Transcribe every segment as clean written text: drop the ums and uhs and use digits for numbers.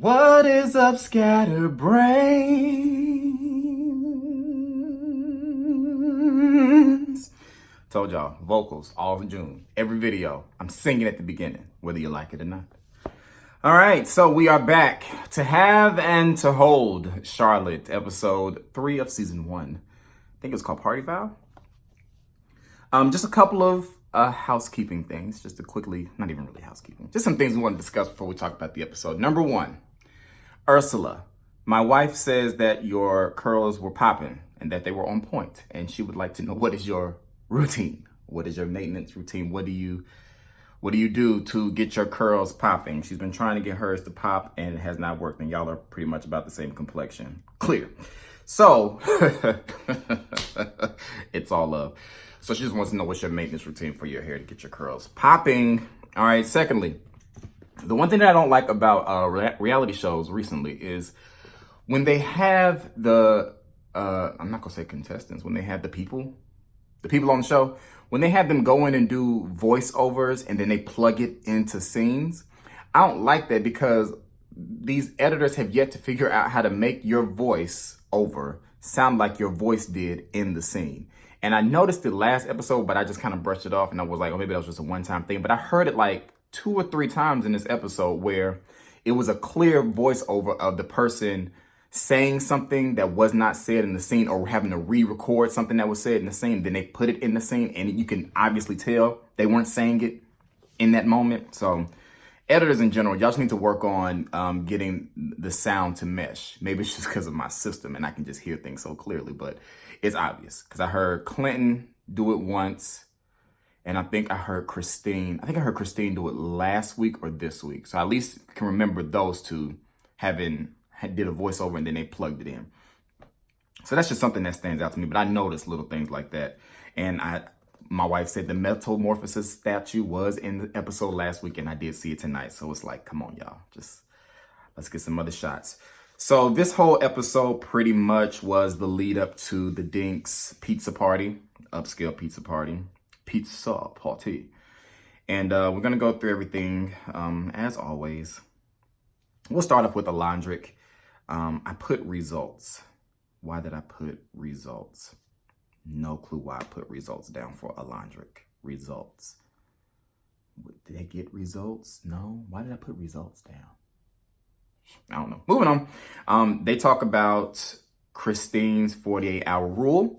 What is up, scatterbrains? Told y'all, vocals all in June. Every video, I'm singing at the beginning, whether you like it or not. All right, so we are back to Have and to Hold Charlotte, episode 3 of season 1. I think it's called Party Foul. Just a couple of housekeeping things, just to quickly, not even really housekeeping, just some things we want to discuss before we talk about the episode. Number 1, Ursula. My wife says that your curls were popping and that they were on point, and she would like to know, what is your routine? What is your maintenance routine? What do you do to get your curls popping? She's been trying to get hers to pop and it has not worked, and y'all are pretty much about the same complexion. Clear. So, it's all love. So she just wants to know, what's your maintenance routine for your hair to get your curls popping. All right, secondly, the one thing that I don't like about reality shows recently is when they have the, I'm not gonna say contestants, when they have the people on the show, when they have them go in and do voiceovers and then they plug it into scenes. I don't like that, because these editors have yet to figure out how to make your voice over sound like your voice did in the scene. And I noticed it last episode, but I just kind of brushed it off and I was like, oh, maybe that was just a one-time thing. But I heard it like 2 or 3 times in this episode where it was a clear voiceover of the person saying something that was not said in the scene, or having to re-record something that was said in the scene. Then they put it in the scene and you can obviously tell they weren't saying it in that moment. So editors in general, y'all just need to work on getting the sound to mesh. Maybe it's just because of my system and I can just hear things so clearly, but it's obvious because I heard Clinton do it once, and I think I heard Christine do it last week or this week. So I at least can remember those two did a voiceover and then they plugged it in. So that's just something that stands out to me, but I noticed little things like that. And my wife said the Metamorphosis statue was in the episode last week, and I did see it tonight. So it's like, come on, y'all, just let's get some other shots. So this whole episode pretty much was the lead up to the Dinks pizza party, upscale pizza party. And we're going to go through everything as always. We'll start off with Alondric. I put results. Why did I put results? No clue why I put results down for Alondric. Results. Did I get results? No. Why did I put results down? I don't know. Moving on. They talk about Christine's 48-hour rule.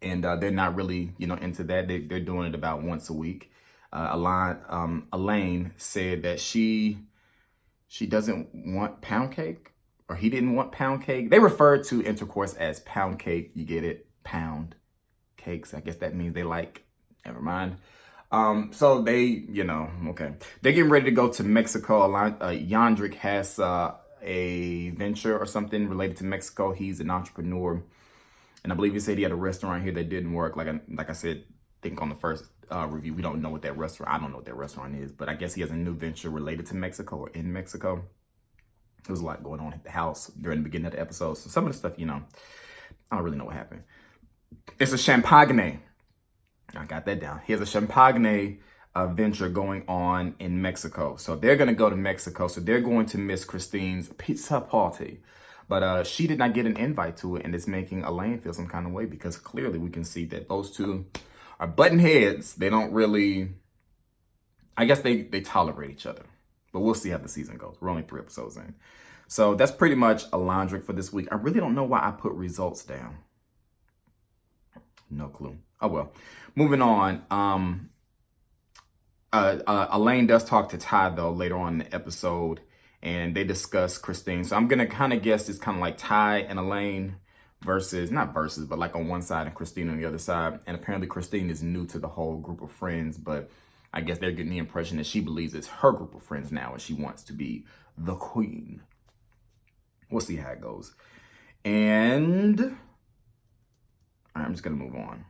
And they're not really, into that. They're doing it about once a week. Elaine said that she doesn't want pound cake, or he didn't want pound cake. They refer to intercourse as pound cake. You get it? Pound cakes. I guess that means they like, never mind. So they, okay. They're getting ready to go to Mexico. Yandrick has a venture or something related to Mexico. He's an entrepreneur. And I believe he said he had a restaurant here that didn't work. Like I said, I think on the first review, we don't know what that restaurant, I don't know what that restaurant is, but I guess he has a new venture related to Mexico or in Mexico. There was a lot going on at the house during the beginning of the episode. So some of the stuff, I don't really know what happened. It's a champagne. I got that down. He has a champagne venture going on in Mexico. So they're going to go to Mexico. So they're going to miss Christine's pizza party. But she did not get an invite to it, and it's making Elaine feel some kind of way, because clearly we can see that those two are button heads. They don't really, I guess they tolerate each other. But we'll see how the season goes. We're only 3 episodes in. So that's pretty much Alondric for this week. I really don't know why I put results down. No clue. Oh, well. Moving on. Elaine does talk to Ty, though, later on in the episode. And they discuss Christine. So I'm going to kind of guess it's kind of like Ty and Elaine not versus, but like on one side and Christine on the other side. And apparently Christine is new to the whole group of friends, but I guess they're getting the impression that she believes it's her group of friends now and she wants to be the queen. We'll see how it goes. And all right, I'm just going to move on.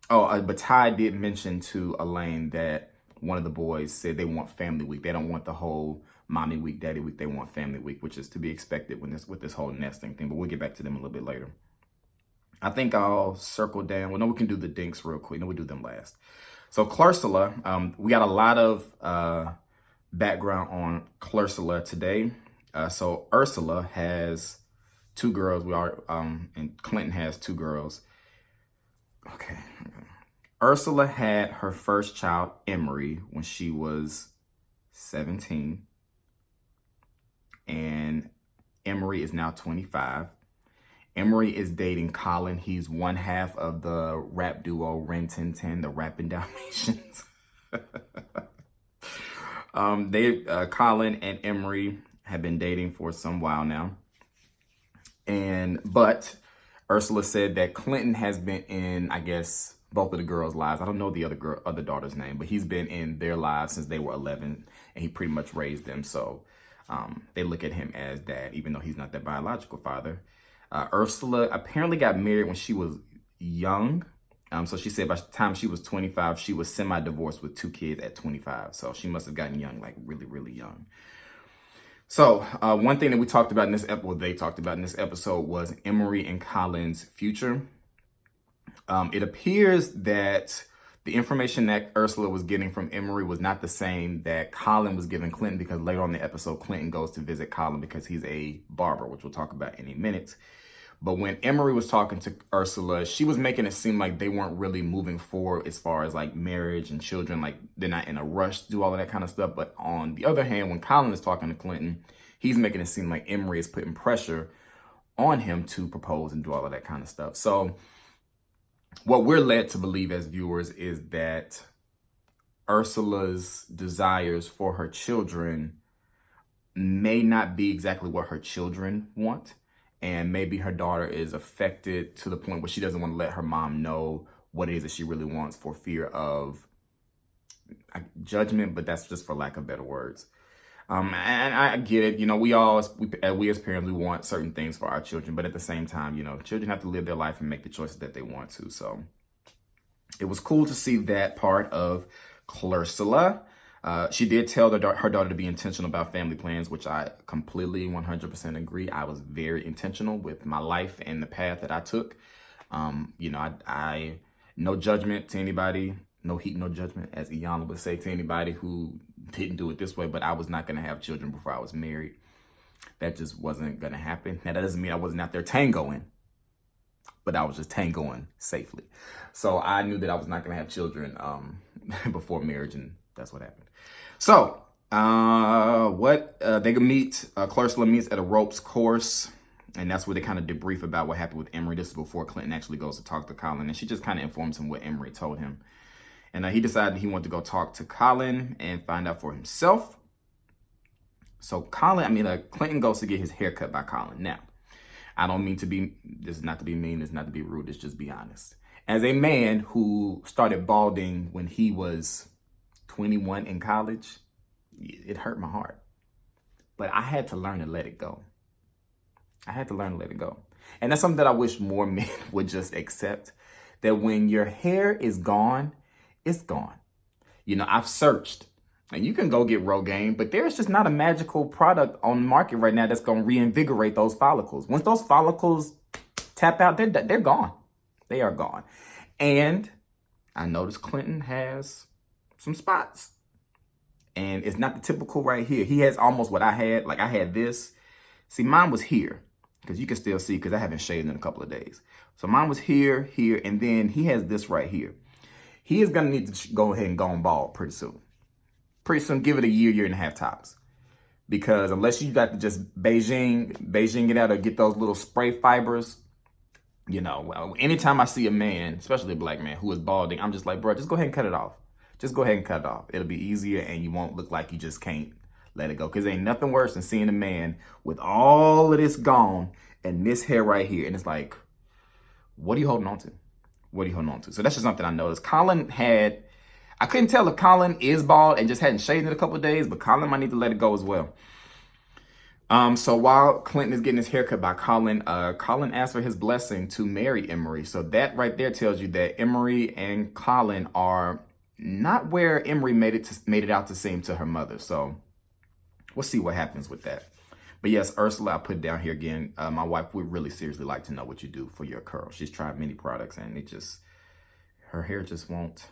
Oh, but Ty did mention to Elaine that one of the boys said they want family week. They don't want the whole mommy week, daddy week. They want family week, which is to be expected with this whole nesting thing. But we'll get back to them a little bit later. I think I'll circle down. Well, no, we can do the Dinks real quick. No, we'll do them last. So Clursula, we got a lot of background on Clursula today. So Ursula has 2 girls. And Clinton has 2 girls. Okay. Ursula had her first child, Emery, when she was 17. And Emery is now 25. Emery is dating Colin. He's one half of the rap duo Ren Tin Tin, the Rapping Dalmatians. Colin and Emery have been dating for some while now. But Ursula said that Clinton has been in, I guess, both of the girls' lives. I don't know the other daughter's name, but he's been in their lives since they were 11, and he pretty much raised them. So they look at him as dad, even though he's not their biological father. Ursula apparently got married when she was young. So she said by the time she was 25, she was semi-divorced with 2 kids at 25. So she must have gotten young, like really, really young. So one thing that we talked about in this episode, they talked about in this episode, was Emery and Colin's future. It appears that the information that Ursula was getting from Emery was not the same that Colin was giving Clinton, because later on in the episode, Clinton goes to visit Colin because he's a barber, which we'll talk about in a minute. But when Emery was talking to Ursula, she was making it seem like they weren't really moving forward as far as like marriage and children. Like they're not in a rush to do all of that kind of stuff. But on the other hand, when Colin is talking to Clinton, he's making it seem like Emery is putting pressure on him to propose and do all of that kind of stuff. So what we're led to believe as viewers is that Ursula's desires for her children may not be exactly what her children want. And maybe her daughter is affected to the point where she doesn't want to let her mom know what it is that she really wants for fear of judgment, but that's just for lack of better words. And I get it. You know, we as parents, we want certain things for our children, but at the same time, you know, children have to live their life and make the choices that they want to. So it was cool to see that part of Ursula. She did tell her daughter to be intentional about family plans, which I completely 100% agree. I was very intentional with my life and the path that I took. You know, I no judgment to anybody, no heat, no judgment, as Iyanla would say, to anybody who didn't do it this way, but I was not going to have children before I was married. That just wasn't going to happen. Now, that doesn't mean I wasn't out there tangoing, but I was just tangoing safely. So I knew that I was not going to have children before marriage, and that's what happened. So they could meet, Ursula meets at a ropes course, and that's where they kind of debrief about what happened with Emery. This is before Clinton actually goes to talk to Colin, and she just kind of informs him what Emery told him. And he decided he wanted to go talk to Colin and find out for himself. So Clinton goes to get his hair cut by Colin. Now, I don't mean to be, this is not to be mean, this is not to be rude, it's just be honest. As a man who started balding when he was 21 in college, it hurt my heart. But I had to learn to let it go. And that's something that I wish more men would just accept, that when your hair is gone, it's gone. You know, I've searched, and you can go get Rogaine, but there's just not a magical product on the market right now that's going to reinvigorate those follicles. Once those follicles tap out, they're gone. They are gone. And I noticed Clinton has some spots. And it's not the typical right here. He has almost what I had. Like I had this. See, mine was here, because you can still see, because I haven't shaved in a couple of days. So mine was here, and then he has this right here. He is going to need to go ahead and go on bald pretty soon. Pretty soon, give it a year and a half tops. Because unless you got to just Beijing it out or get those little spray fibers, you know, anytime I see a man, especially a black man, who is balding, I'm just like, bro, just go ahead and cut it off. Just go ahead and cut it off. It'll be easier, and you won't look like you just can't let it go. Because ain't nothing worse than seeing a man with all of this gone and this hair right here. And it's like, what are you holding on to? What are you holding on to? So that's just something I noticed. I couldn't tell if Colin is bald and just hadn't shaved in a couple of days, but Colin might need to let it go as well. So while Clinton is getting his haircut by Colin, Colin asked for his blessing to marry Emery. So that right there tells you that Emery and Colin are not where Emery made it out to seem to her mother. So we'll see what happens with that. But yes, Ursula, I put down here again. My wife would really seriously like to know what you do for your curls. She's tried many products, and her hair just won't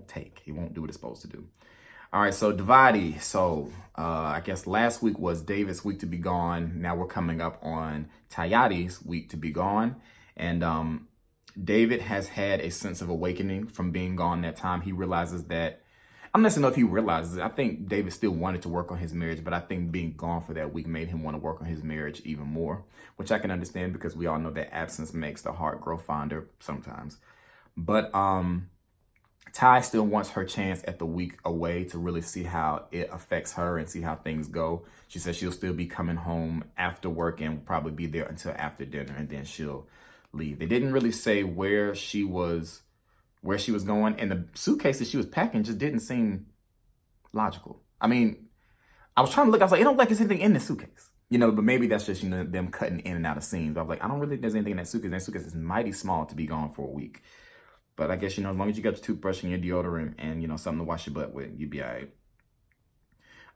take. It won't do what it's supposed to do. All right, so Divide. So I guess last week was David's week to be gone. Now we're coming up on Tayati's week to be gone. And David has had a sense of awakening from being gone that time. He realizes that, I'm not saying if he realizes it. I think David still wanted to work on his marriage, but I think being gone for that week made him want to work on his marriage even more, which I can understand because we all know that absence makes the heart grow fonder sometimes. But Ty still wants her chance at the week away to really see how it affects her and see how things go. She says she'll still be coming home after work and will probably be there until after dinner, and then she'll leave. They didn't really say where she was going, and the suitcase that she was packing just didn't seem logical. I mean, I was trying to look, I was like, it don't like there's anything in the suitcase. But maybe that's just, them cutting in and out of scenes. But I was like, I don't really think there's anything in that suitcase. That suitcase is mighty small to be gone for a week. But I guess, as long as you got your toothbrush and your deodorant and, something to wash your butt with, you'd be all right.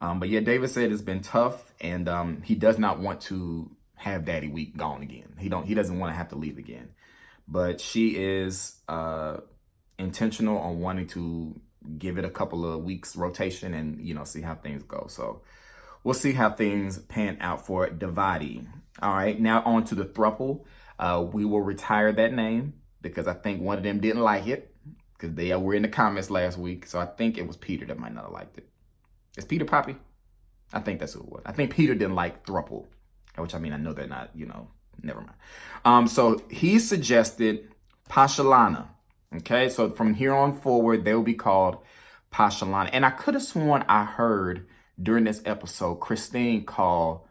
But yeah, David said it's been tough, and he does not want to have Daddy Week gone again. He doesn't want to have to leave again. But she is intentional on wanting to give it a couple of weeks rotation and, see how things go. So we'll see how things pan out for Divide. All right, now on to the throuple. We will retire that name, because I think one of them didn't like it, because they were in the comments last week. So I think it was Peter that might not have liked it. Is Peter Poppy? I think that's who it was. I think Peter didn't like throuple, which I know they're not, never mind. So he suggested Pashalana. Okay, so from here on forward, they'll be called Pashalana. And I could have sworn I heard during this episode, Christine call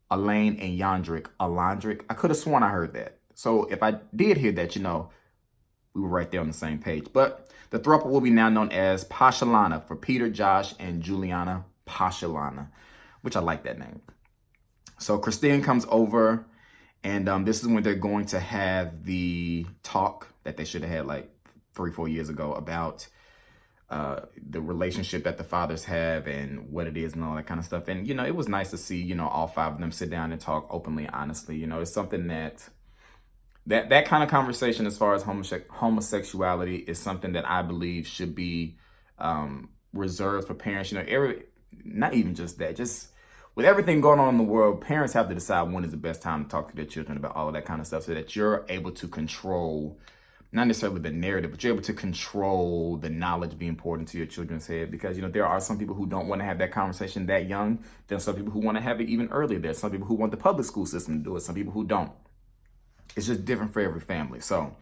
Elaine and Yandrick Alandrick. I could have sworn I heard that. So if I did hear that, we were right there on the same page. But the throuple will be now known as Pashalana for Peter, Josh, and Juliana Pashalana, which I like that name. So Christine comes over, and this is when they're going to have the talk that they should have had like 3-4 years ago about the relationship that the fathers have and what it is and all that kind of stuff. And, it was nice to see, all 5 of them sit down and talk openly, honestly. It's something that kind of conversation as far as homosexuality is something that I believe should be reserved for parents. Not even just that, just with everything going on in the world, parents have to decide when is the best time to talk to their children about all of that kind of stuff, so that you're able to control, not necessarily the narrative, but you're able to control the knowledge being poured into your children's head. Because, there are some people who don't want to have that conversation that young. There's some people who want to have it even earlier. There's some people who want the public school system to do it. Some people who don't. It's just different for every family. So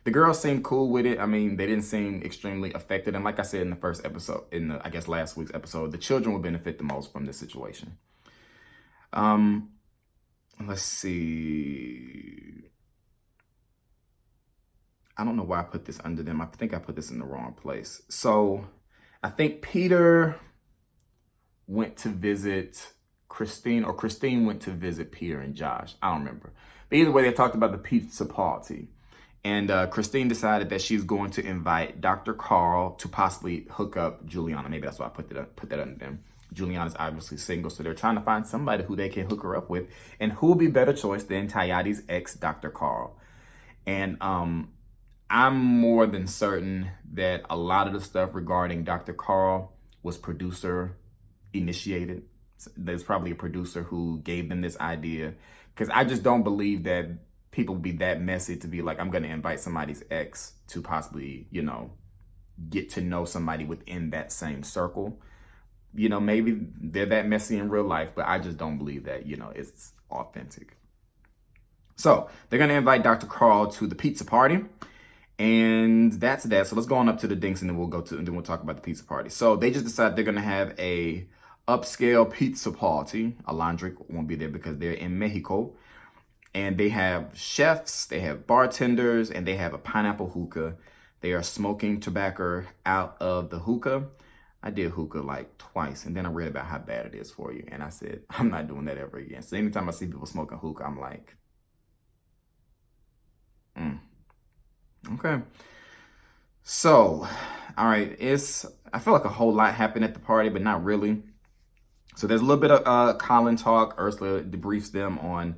the girls seemed cool with it. They didn't seem extremely affected. And like I said in the first episode, last week's episode, the children will benefit the most from this situation. Let's see. I don't know why I put this under them. I think I put this in the wrong place. So I think Peter went to visit Christine, or Christine went to visit Peter and Josh. I don't remember. But either way, they talked about the pizza party. And Christine decided that she's going to invite Dr. Carl to possibly hook up Juliana. Maybe that's why I put that under them. Juliana's obviously single, so they're trying to find somebody who they can hook her up with. And who will be better choice than Tayati's ex, Dr. Carl? And I'm more than certain that a lot of the stuff regarding Dr. Carl was producer initiated. There's probably a producer who gave them this idea, because I just don't believe that people would be that messy to be like, I'm going to invite somebody's ex to possibly, get to know somebody within that same circle. Maybe they're that messy in real life, but I just don't believe that, it's authentic. So they're going to invite Dr. Carl to the pizza party. And that's that. So let's go on up to the dinks, and then we'll talk about the pizza party. So they just decided they're going to have a upscale pizza party. Alandrick won't be there because they're in Mexico. And they have chefs, they have bartenders, and they have a pineapple hookah. They are smoking tobacco out of the hookah. I did hookah like twice, and then I read about how bad it is for you. And I said, I'm not doing that ever again. So anytime I see people smoking hookah, I'm like, okay. So, all right, I feel like a whole lot happened at the party, but not really. So there's a little bit of Colin talk. Ursula debriefs them on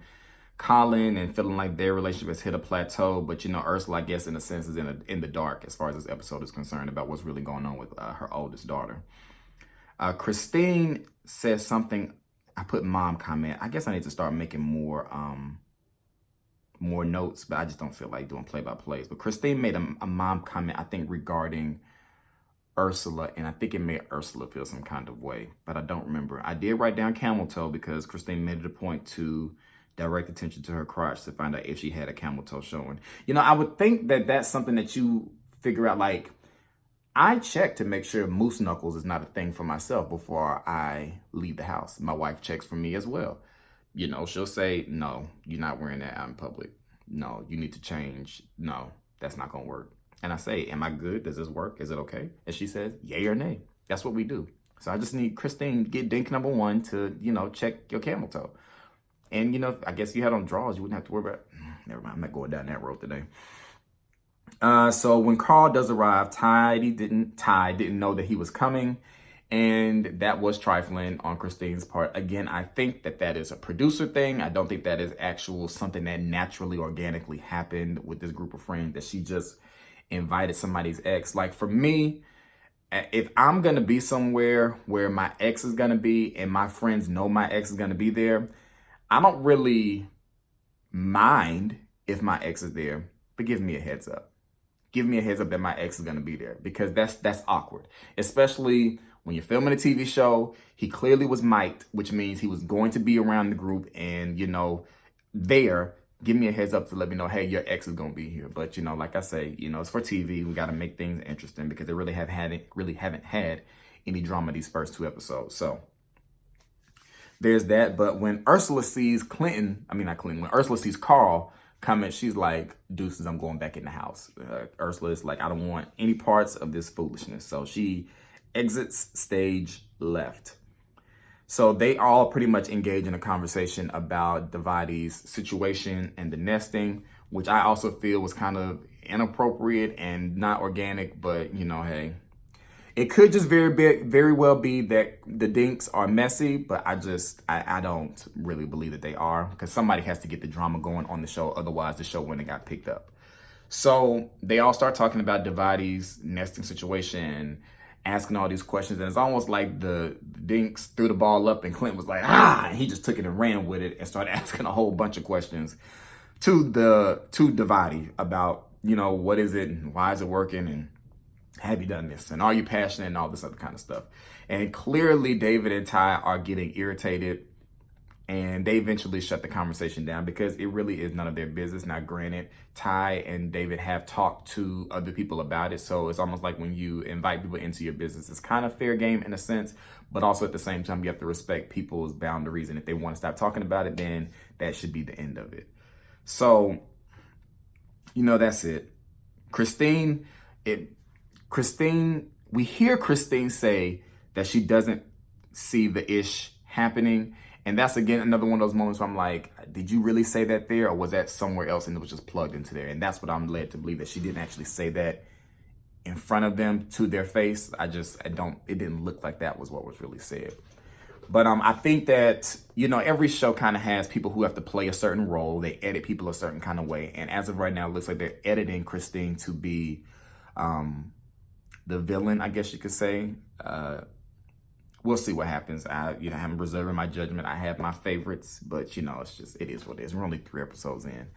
Colin and feeling like their relationship has hit a plateau. But, you know, Ursula, I guess, in a sense, is in the dark as far as this episode is concerned about what's really going on with her oldest daughter. Christine says something. I put mom comment. I guess I need to start making more notes, but I just don't feel like doing play-by-plays. But Christine made a mom comment, I think, regarding Ursula, and I think it made Ursula feel some kind of way, but I don't remember. I did write down camel toe because Christine made it a point to direct attention to her crotch to find out if she had a camel toe showing. You know, I would think that that's something that you figure out. Like, I check to make sure moose knuckles is not a thing for myself before I leave the house. My wife checks for me as well. You know, she'll say, no, you're not wearing that out in public. No, you need to change. No, that's not going to work. And I say, am I good? Does this work? Is it okay? And she says, yay or nay. That's what we do. So I just need Christine, get dink number one to, you know, check your camel toe. And, you know, I guess if you had on drawers, you wouldn't have to worry about, never mind, I'm not going down that road today. So when Carl does arrive, Ty didn't know that he was coming. And that was trifling on Christine's part. Again, I think that is a producer thing. I don't think that is actual something that naturally, organically happened with this group of friends, that she just invited somebody's ex. Like, for me, if I'm going to be somewhere where my ex is going to be and my friends know my ex is going to be there, I don't really mind if my ex is there, but give me a heads up. Give me a heads up that my ex is going to be there, because that's awkward, especially when you're filming a TV show. He clearly was mic'd, which means he was going to be around the group and, you know, there. Give me a heads up to let me know, hey, your ex is going to be here. But, you know, like I say, you know, it's for TV. We got to make things interesting because they really haven't had any drama these first 2 episodes. So there's that. But when Ursula sees when Ursula sees Carl coming, she's like, deuces, I'm going back in the house. Ursula is like, I don't want any parts of this foolishness. So she exits stage left. So they all pretty much engage in a conversation about Divati's situation and the nesting, which I also feel was kind of inappropriate and not organic. But, you know, hey, it could just very well be that the dinks are messy, but I don't really believe that they are, because somebody has to get the drama going on the show. Otherwise, the show wouldn't have got picked up. So they all start talking about Divati's nesting situation, asking all these questions, and it's almost like the dinks threw the ball up and Clint was like, and he just took it and ran with it and started asking a whole bunch of questions to Divati about, you know, what is it and why is it working and have you done this and are you passionate and all this other kind of stuff. And clearly David and Ty are getting irritated, and they eventually shut the conversation down because it really is none of their business. Now, granted, Ty and David have talked to other people about it. So it's almost like when you invite people into your business, it's kind of fair game in a sense, but also at the same time, you have to respect people's boundaries. And if they want to stop talking about it, then that should be the end of it. So, you know, that's it. We hear Christine say that she doesn't see the ish happening. And that's, again, another one of those moments where I'm like, did you really say that there? Or was that somewhere else and it was just plugged into there? And that's what I'm led to believe, that she didn't actually say that in front of them to their face. It didn't look like that was what was really said. But I think that, you know, every show kind of has people who have to play a certain role. They edit people a certain kind of way. And as of right now, it looks like they're editing Christine to be the villain, I guess you could say. We'll see what happens. I'm reserving my judgment. I have my favorites, but, you know, it is what it is. We're only 3 episodes in.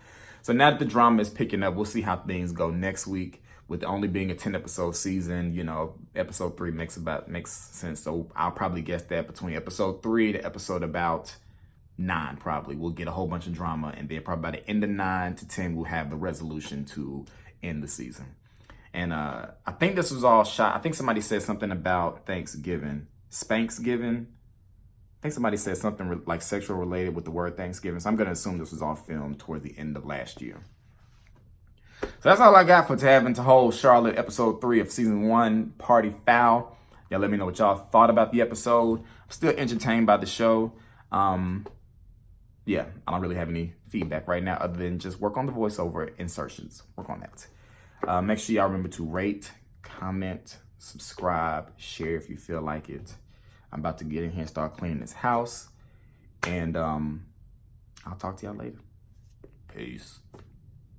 So now that the drama is picking up, we'll see how things go next week. With only being a 10-episode season, you know, episode 3 makes sense. So I'll probably guess that between episode 3 to episode about 9, probably, we'll get a whole bunch of drama. And then probably by the end of 9 to 10, we'll have the resolution to end the season. And I think this was all shot. I think somebody said something about Thanksgiving. Spanksgiving. I think somebody said something like sexual related with the word Thanksgiving. So I'm going to assume this was all filmed toward the end of last year. So that's all I got for Tavern to Hold Charlotte, episode 3 of season 1, Party Foul. Y'all let me know what y'all thought about the episode. I'm still entertained by the show. Yeah, I don't really have any feedback right now other than just work on the voiceover insertions. Work on that. Make sure y'all remember to rate, comment, subscribe, share if you feel like it. I'm about to get in here and start cleaning this house. And I'll talk to y'all later. Peace.